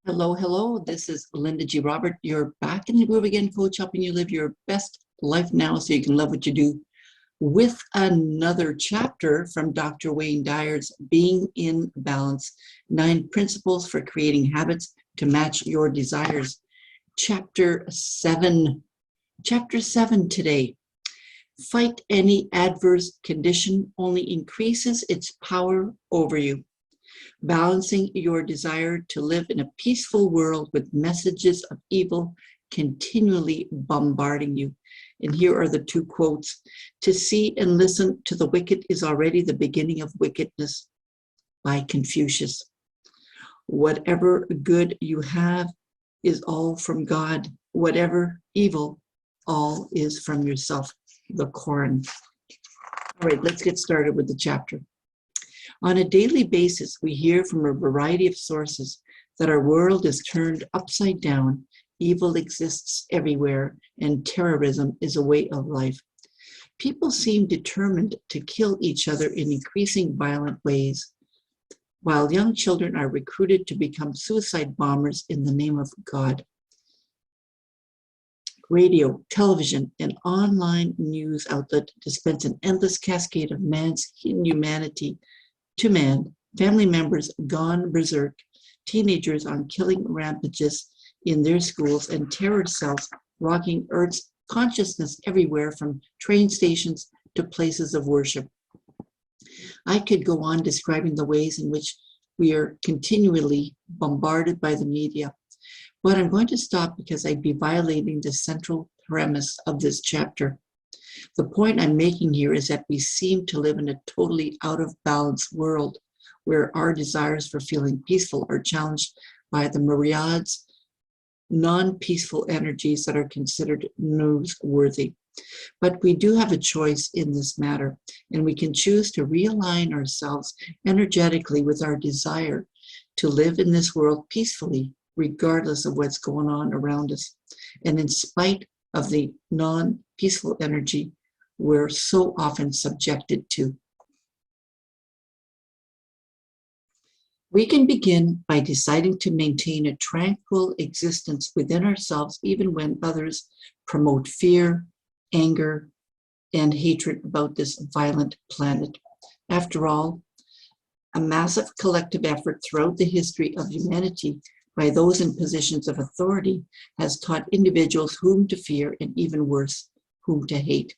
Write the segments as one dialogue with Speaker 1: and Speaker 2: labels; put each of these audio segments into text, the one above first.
Speaker 1: Hello, hello. This is Linda G. Robert. You're back in the groove again, coach, helping you live your best life now so you can love what you do, with another chapter from Dr. Wayne Dyer's Being in Balance, 9 Principles for Creating Habits to Match Your Desires. Chapter 7 today. Fight any adverse condition only increases its power over you. Balancing your desire to live in a peaceful world with messages of evil continually bombarding you. And here are the 2 quotes. To see and listen to the wicked is already the beginning of wickedness, by Confucius. Whatever good you have is all from God. Whatever evil, all is from yourself. The Koran. All right, let's get started with the chapter. On a daily basis, we hear from a variety of sources that our world is turned upside down, evil exists everywhere, and terrorism is a way of life. People seem determined to kill each other in increasing violent ways, while young children are recruited to become suicide bombers in the name of God. Radio, television, and online news outlet dispense an endless cascade of man's inhumanity to man, family members gone berserk, teenagers on killing rampages in their schools, and terror cells rocking Earth's consciousness everywhere from train stations to places of worship. I could go on describing the ways in which we are continually bombarded by the media, but I'm going to stop because I'd be violating the central premise of this chapter. The point I'm making here is that we seem to live in a totally out of balance world where our desires for feeling peaceful are challenged by the myriads non-peaceful energies that are considered newsworthy. But we do have a choice in this matter, and we can choose to realign ourselves energetically with our desire to live in this world peacefully, regardless of what's going on around us. And in spite of the non-peaceful energy we're so often subjected to. We can begin by deciding to maintain a tranquil existence within ourselves, even when others promote fear, anger, and hatred about this violent planet. After all, a massive collective effort throughout the history of humanity by those in positions of authority has taught individuals whom to fear and, even worse, whom to hate.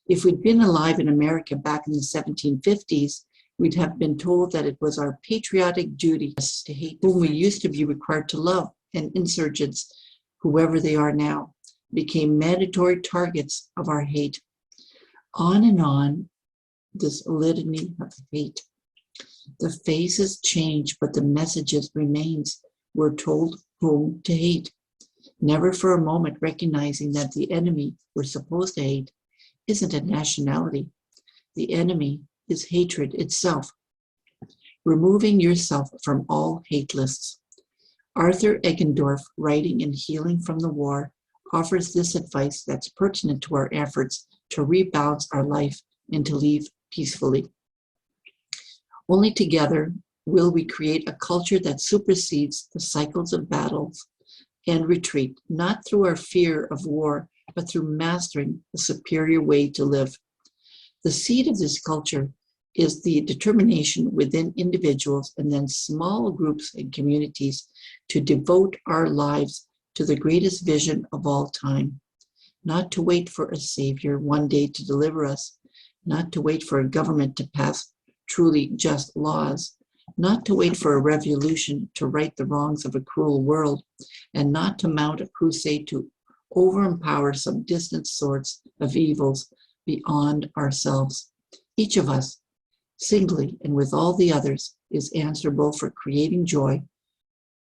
Speaker 1: If we'd been alive in America back in the 1750s, we'd have been told that it was our patriotic duty to hate whom we used to be required to love, and insurgents, whoever they are now, became mandatory targets of our hate. On, this litany of hate. The faces change, but the messages remains. We're told whom to hate, never for a moment recognizing that the enemy we're supposed to hate isn't a nationality. The enemy is hatred itself. Removing yourself from all hate lists. Arthur Eggendorf, writing in Healing from the War, offers this advice that's pertinent to our efforts to rebalance our life and to live peacefully. Only together will we create a culture that supersedes the cycles of battles and retreat, not through our fear of war, but through mastering a superior way to live. The seed of this culture is the determination within individuals and then small groups and communities to devote our lives to the greatest vision of all time, not to wait for a savior one day to deliver us, not to wait for a government to pass truly just laws, not to wait for a revolution to right the wrongs of a cruel world, and not to mount a crusade to overempower some distant sorts of evils beyond ourselves. Each of us, singly and with all the others, is answerable for creating joy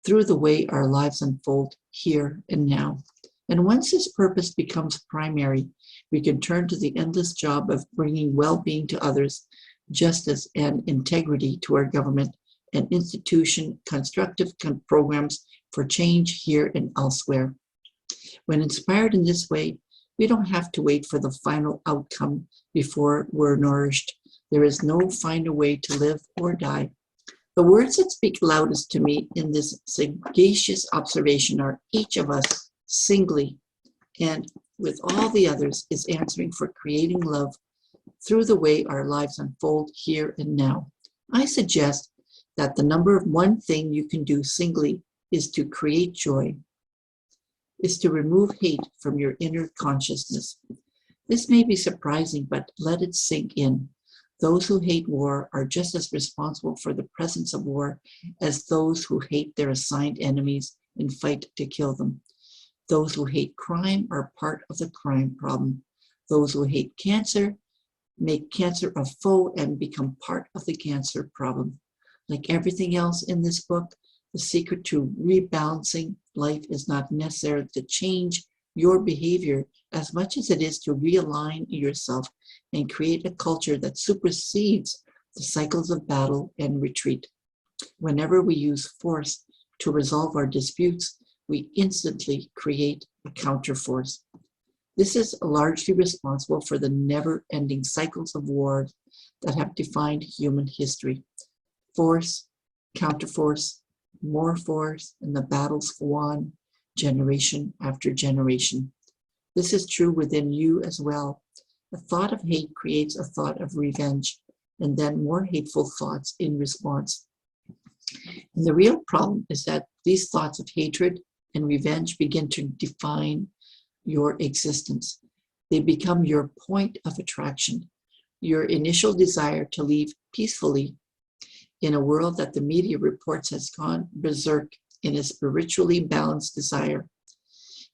Speaker 1: through the way our lives unfold here and now. And once this purpose becomes primary, we can turn to the endless job of bringing well-being to others, justice and integrity to our government and institution, constructive programs for change here and elsewhere. When inspired in this way, we don't have to wait for the final outcome before we're nourished. There is no final way to live or die. The words that speak loudest to me in this sagacious observation are each of us singly and with all the others is answering for creating love through the way our lives unfold here and now. I suggest that the number one thing you can do singly is to create joy, is to remove hate from your inner consciousness. This may be surprising, but let it sink in. Those who hate war are just as responsible for the presence of war as those who hate their assigned enemies and fight to kill them. Those who hate crime are part of the crime problem. Those who hate cancer make cancer a foe and become part of the cancer problem. Like everything else in this book, the secret to rebalancing life is not necessarily to change your behavior as much as it is to realign yourself and create a culture that supersedes the cycles of battle and retreat. Whenever we use force to resolve our disputes, we instantly create a counterforce. This is largely responsible for the never-ending cycles of war that have defined human history. Force, counterforce, more force, and the battles go on generation after generation. This is true within you as well. A thought of hate creates a thought of revenge, and then more hateful thoughts in response. And the real problem is that these thoughts of hatred and revenge begin to define your existence. They become your point of attraction, your initial desire to live peacefully in a world that the media reports has gone berserk in a spiritually balanced desire.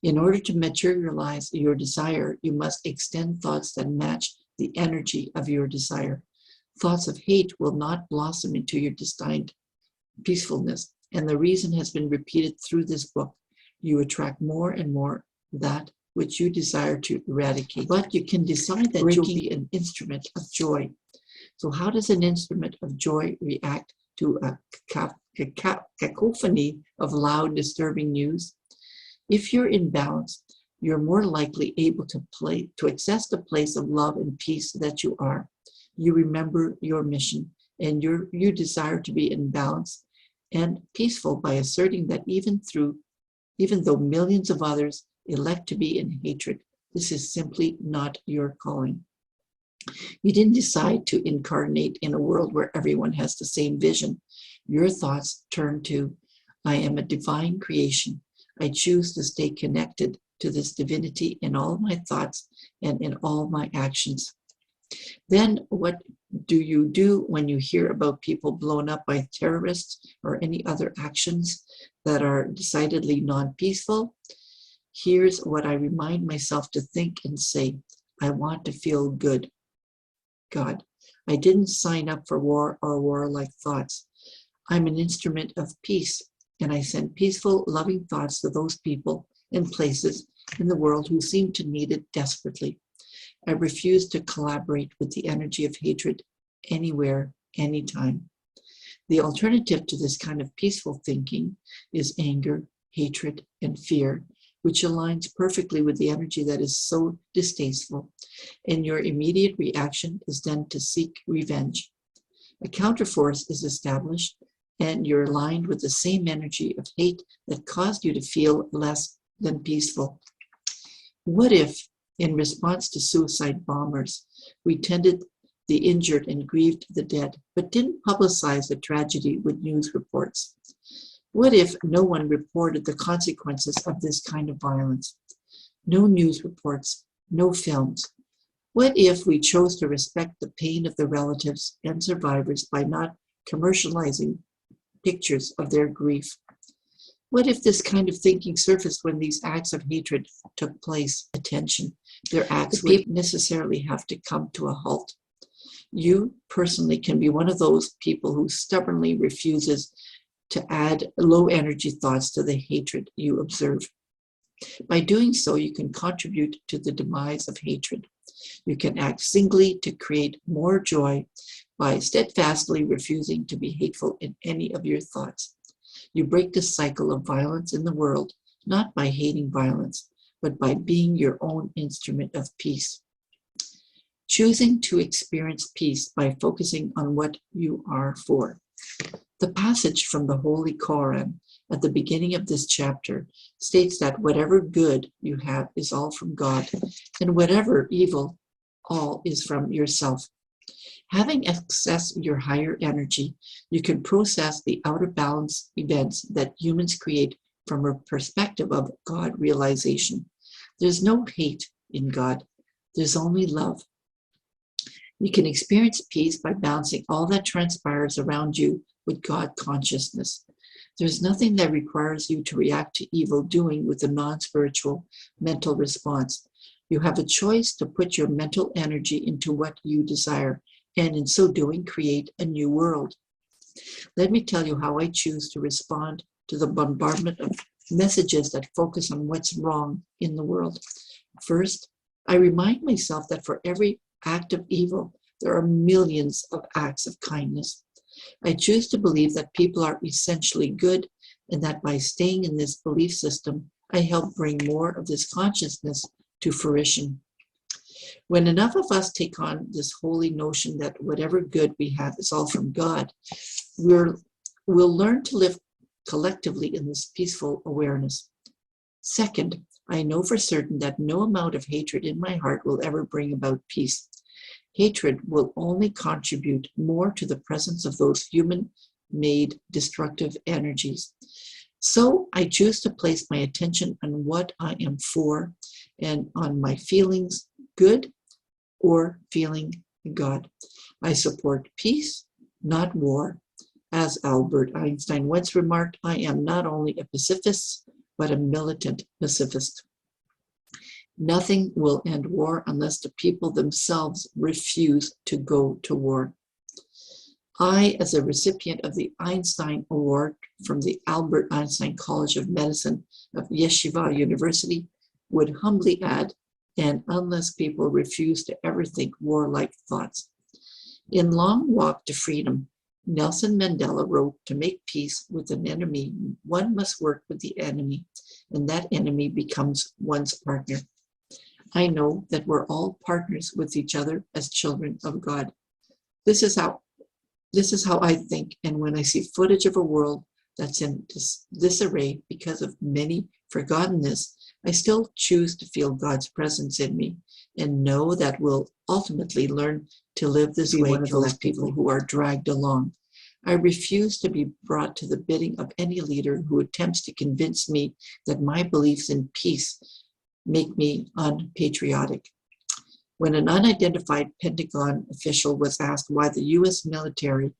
Speaker 1: In order to materialize your desire, you must extend thoughts that match the energy of your desire. Thoughts of hate will not blossom into your destined peacefulness, and the reason has been repeated through this book. You attract more and more that which you desire to eradicate. But you can decide that you'll be an instrument of joy. So how does an instrument of joy react to a cacophony of loud, disturbing news? If you're in balance, you're more likely able to access the place of love and peace that you are. You remember your mission, and you desire to be in balance and peaceful by asserting that even though millions of others elect to be in hatred, this is simply not your calling. You didn't decide to incarnate in a world where everyone has the same vision. Your thoughts turn to, I am a divine creation. I choose to stay connected to this divinity in all my thoughts and in all my actions. Then what do you do when you hear about people blown up by terrorists or any other actions that are decidedly non-peaceful? Here's what I remind myself to think and say. I want to feel good. God, I didn't sign up for war or warlike thoughts. I'm an instrument of peace, and I send peaceful, loving thoughts to those people and places in the world who seem to need it desperately. I refuse to collaborate with the energy of hatred anywhere, anytime. The alternative to this kind of peaceful thinking is anger, hatred, and fear, which aligns perfectly with the energy that is so distasteful, and your immediate reaction is then to seek revenge. A counterforce is established, and you're aligned with the same energy of hate that caused you to feel less than peaceful. What if, in response to suicide bombers, we tended the injured and grieved the dead, but didn't publicize the tragedy with news reports? What if no one reported the consequences of this kind of violence? No news reports, no films. What if we chose to respect the pain of the relatives and survivors by not commercializing pictures of their grief? What if this kind of thinking surfaced when these acts of hatred took place? Attention, their acts would necessarily have to come to a halt. You personally can be one of those people who stubbornly refuses to add low energy thoughts to the hatred you observe. By doing so, you can contribute to the demise of hatred. You can act singly to create more joy by steadfastly refusing to be hateful in any of your thoughts. You break the cycle of violence in the world, not by hating violence, but by being your own instrument of peace. Choosing to experience peace by focusing on what you are for. The passage from the Holy Koran at the beginning of this chapter states that whatever good you have is all from God, and whatever evil, all is from yourself. Having accessed your higher energy, you can process the out of balance events that humans create from a perspective of God realization. There's no hate in God, there's only love. You can experience peace by balancing all that transpires around you with God consciousness. There's nothing that requires you to react to evil doing with a non-spiritual mental response. You have a choice to put your mental energy into what you desire, and in so doing, create a new world. Let me tell you how I choose to respond to the bombardment of messages that focus on what's wrong in the world. First, I remind myself that for every act of evil, there are millions of acts of kindness. I choose to believe that people are essentially good, and that by staying in this belief system, I help bring more of this consciousness to fruition. When enough of us take on this holy notion that whatever good we have is all from God, we'll learn to live collectively in this peaceful awareness. Second, I know for certain that no amount of hatred in my heart will ever bring about peace. Hatred will only contribute more to the presence of those human-made destructive energies. So I choose to place my attention on what I am for and on my feelings, good or feeling God. I support peace, not war. As Albert Einstein once remarked, I am not only a pacifist, but a militant pacifist. Nothing will end war unless the people themselves refuse to go to war. I, as a recipient of the Einstein Award from the Albert Einstein College of Medicine of Yeshiva University, would humbly add, and unless people refuse to ever think warlike thoughts. In Long Walk to Freedom, Nelson Mandela wrote, to make peace with an enemy, one must work with the enemy, and that enemy becomes one's partner. I know that we're all partners with each other as children of God. This is how I think, and when I see footage of a world that's in disarray because of many forgottenness, I still choose to feel God's presence in me and know that we'll ultimately learn to live this way with those people who are dragged along. I refuse to be brought to the bidding of any leader who attempts to convince me that my beliefs in peace make me unpatriotic. When an unidentified Pentagon official was asked why the U.S. military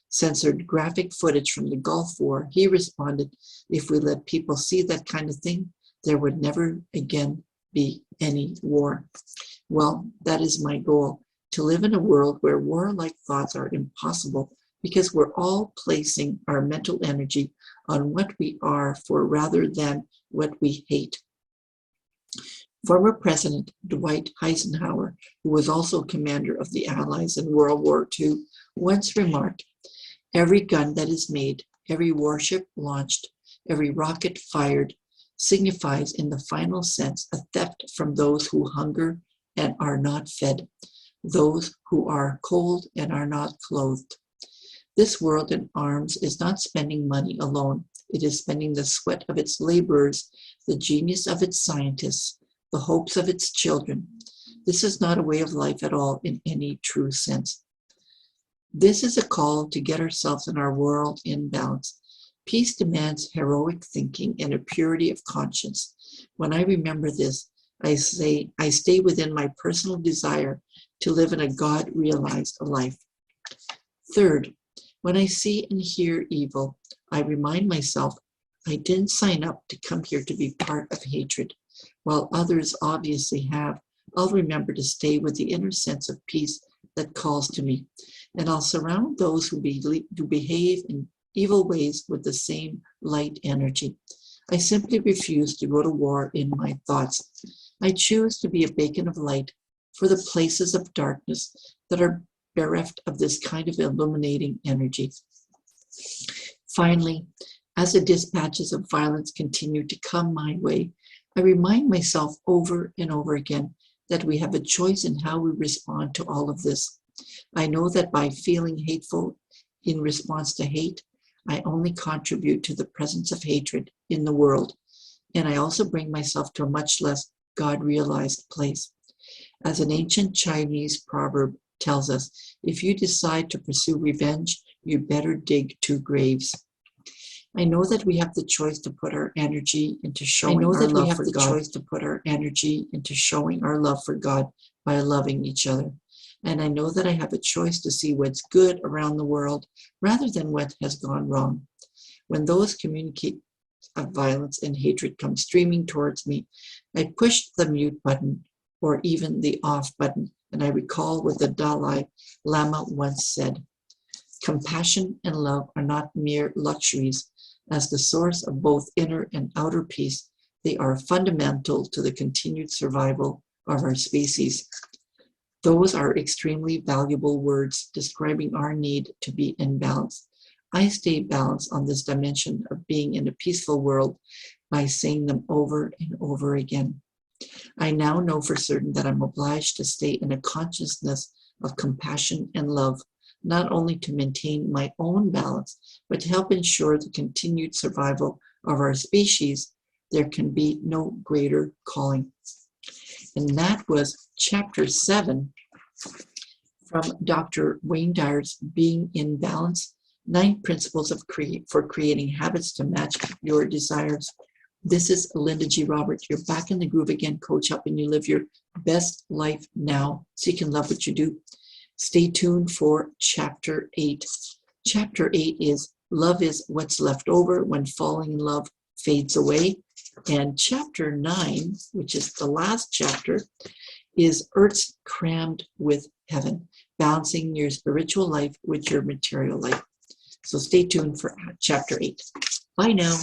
Speaker 1: censored graphic footage from the Gulf War, he responded, if we let people see that kind of thing, there would never again be any war. Well, that is my goal, to live in a world where warlike thoughts are impossible because we're all placing our mental energy on what we are for rather than what we hate. Former President Dwight Eisenhower, who was also commander of the Allies in World War II, once remarked, every gun that is made, every warship launched, every rocket fired, signifies in the final sense a theft from those who hunger and are not fed, those who are cold and are not clothed. This world in arms is not spending money alone. It is spending the sweat of its laborers, the genius of its scientists, the hopes of its children. This is not a way of life at all in any true sense. This is a call to get ourselves and our world in balance. Peace demands heroic thinking and a purity of conscience. When I remember this, I stay within my personal desire to live in a God-realized life. Third, when I see and hear evil, I remind myself I didn't sign up to come here to be part of hatred. While others obviously have, I'll remember to stay with the inner sense of peace that calls to me, and I'll surround those who behave in evil ways with the same light energy. I simply refuse to go to war in my thoughts. I choose to be a beacon of light for the places of darkness that are bereft of this kind of illuminating energy. Finally, as the dispatches of violence continue to come my way, I remind myself over and over again that we have a choice in how we respond to all of this. I know that by feeling hateful in response to hate, I only contribute to the presence of hatred in the world, and I also bring myself to a much less God-realized place. As an ancient Chinese proverb tells us, if you decide to pursue revenge, you'd better dig 2 graves. I know that we have the choice to put our energy into showing our love for God by loving each other. And I know that I have a choice to see what's good around the world rather than what has gone wrong. When those communicate of violence and hatred come streaming towards me, I push the mute button or even the off button, and I recall what the Dalai Lama once said: compassion and love are not mere luxuries. As the source of both inner and outer peace, they are fundamental to the continued survival of our species. Those are extremely valuable words describing our need to be in balance. I stay balanced on this dimension of being in a peaceful world by saying them over and over again. I now know for certain that I'm obliged to stay in a consciousness of compassion and love, not only to maintain my own balance, but to help ensure the continued survival of our species. There can be no greater calling. And that was chapter 7 from Dr. Wayne Dyer's Being in Balance, 9 Principles for Creating Habits to Match Your Desires. This is Linda G. Roberts. You're back in the groove again, coach, helping you live your best life now so you can love what you do. Stay tuned for chapter 8. Chapter 8 is Love is What's Left Over When Falling in Love Fades Away. And chapter 9, which is the last chapter, is Earth's Crammed with Heaven, balancing your spiritual life with your material life. So stay tuned for chapter 8. Bye now.